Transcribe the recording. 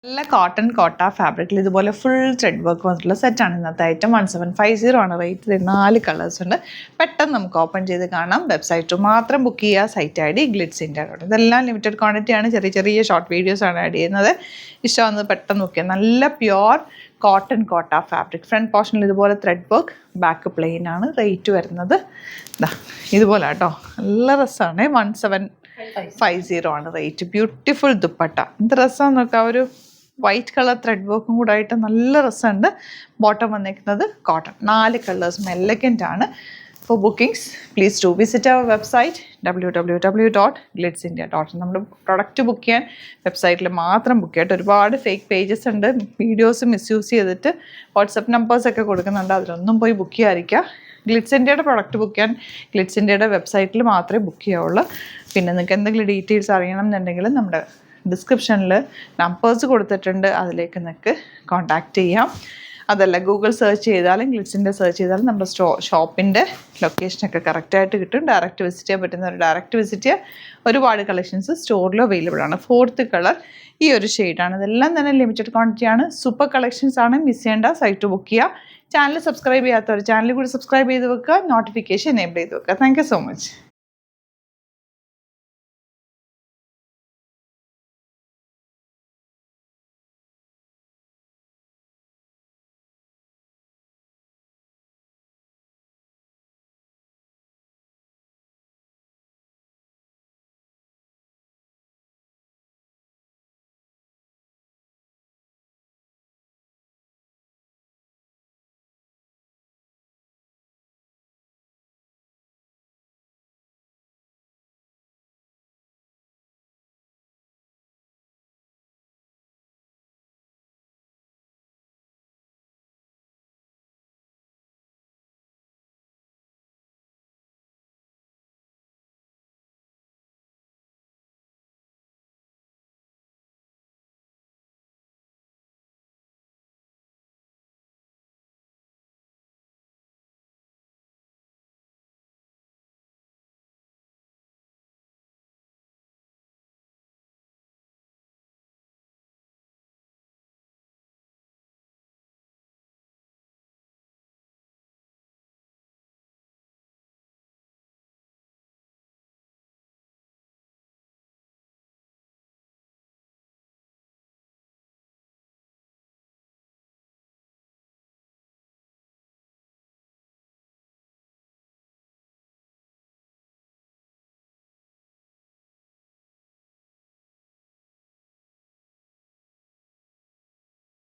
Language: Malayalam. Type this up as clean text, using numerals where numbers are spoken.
നല്ല കോട്ടൺ കോട്ട ഫാബ്രിക്കിൽ ഇതുപോലെ ഫുൾ ത്രെഡ് വർക്ക് വന്നിട്ടുള്ള സെറ്റാണ് ഇന്നത്തെ ഐറ്റം. 1750 ആണ് റേറ്റ്. 4 കളേഴ്സ് ഉണ്ട്. പെട്ടെന്ന് നമുക്ക് ഓപ്പൺ ചെയ്ത് കാണാം. വെബ്സൈറ്റ് മാത്രം ബുക്ക് ചെയ്യുക. Site ID Glitz India. ഇതെല്ലാം ലിമിറ്റഡ് ക്വാണ്ടിറ്റി ആണ്. ചെറിയ ചെറിയ ഷോർട്ട് വീഡിയോസ് ആണ് ആഡ് ചെയ്യുന്നത്. ഇഷ്ടമാകുന്നത് പെട്ടെന്ന് നോക്കിയാൽ നല്ല പ്യുവർ കോട്ടൺ കോട്ട ഫാബ്രിക്. ഫ്രണ്ട് പോർഷനിൽ ഇതുപോലെ ത്രെഡ് വർക്ക്, ബാക്ക് പ്ലെയിൻ ആണ്. റേറ്റ് വരുന്നത് ഇതുപോലെ കേട്ടോ. നല്ല രസമാണ്. 1750 ആണ് റേറ്റ്. ബ്യൂട്ടിഫുൾ ദുപ്പട്ട. എന്ത് രസമാണെന്ന് നോക്കാം. ഒരു വൈറ്റ് കളർ ത്രെഡ് വർക്കും കൂടെ ആയിട്ട് നല്ല രസമുണ്ട്. ബോട്ടം വന്നിരിക്കുന്നത് കോട്ടൺ. 4 കളേഴ്സും എലഗൻ്റ് ആണ്. For bookings please to visit our website www.glitzindia.in. നമ്മുടെ പ്രൊഡക്റ്റ് ബുക്ക് ചെയ്യാൻ വെബ്സൈറ്റിൽ മാത്രം ബുക്ക് ചെയ്തിട്ട് ഒരുപാട് ഫേക്ക് പേജസ് ഉണ്ട്. വീഡിയോസ് മിസ്യൂസ് ചെയ്തിട്ട് വാട്സപ്പ് നമ്പേഴ്സൊക്കെ കൊടുക്കുന്നുണ്ട്. അതിലൊന്നും പോയി ബുക്ക് ചെയ്യാതിരിക്കുക. ഗ്ലിറ്റ്സ് ഇന്ത്യയുടെ പ്രൊഡക്റ്റ് ബുക്ക് ചെയ്യാൻ ഗ്ലിറ്റ്സ് ഇന്ത്യയുടെ വെബ്സൈറ്റിൽ മാത്രമേ ബുക്ക് ചെയ്യാവുള്ളൂ. പിന്നെ നിങ്ങൾക്ക് എന്തെങ്കിലും ഡീറ്റെയിൽസ് അറിയണം എന്നുണ്ടെങ്കിൽ നമ്മുടെ ഡിസ്ക്രിപ്ഷനിൽ നമ്പേഴ്സ് കൊടുത്തിട്ടുണ്ട്. അതിലേക്ക് നിങ്ങൾക്ക് കോൺടാക്റ്റ് ചെയ്യാം. അതല്ല ഗൂഗിൾ സെർച്ച് ചെയ്താലും ഗ്ലിറ്റ്സിൻ്റെ സെർച്ച് ചെയ്താലും നമ്മുടെ ഷോപ്പിൻ്റെ ലൊക്കേഷനൊക്കെ കറക്റ്റായിട്ട് കിട്ടും. ഡയറക്റ്റ് വിസിറ്റ് ചെയ്യാൻ പറ്റുന്നവർ ഡയറക്റ്റ് വിസിറ്റ് ചെയ്യുക. ഒരുപാട് കളക്ഷൻസ് സ്റ്റോറിൽ അവൈലബിൾ ആണ്. 4th കളർ ഈ ഒരു ഷെയ്ഡാണ്. ഇതെല്ലാം തന്നെ ലിമിറ്റഡ് ക്വാണ്ടിറ്റി ആണ്. സൂപ്പർ കളക്ഷൻസ് ആണ്. മിസ് ചെയ്യേണ്ട. സൈറ്റ് ബുക്ക് ചെയ്യുക. ചാനൽ സബ്സ്ക്രൈബ് ചെയ്യാത്തവർ ചാനൽ കൂടി സബ്സ്ക്രൈബ് ചെയ്ത് വെക്കുക. നോട്ടിഫിക്കേഷൻ എനേബിൾ ചെയ്ത് വെക്കുക. Thank you so much.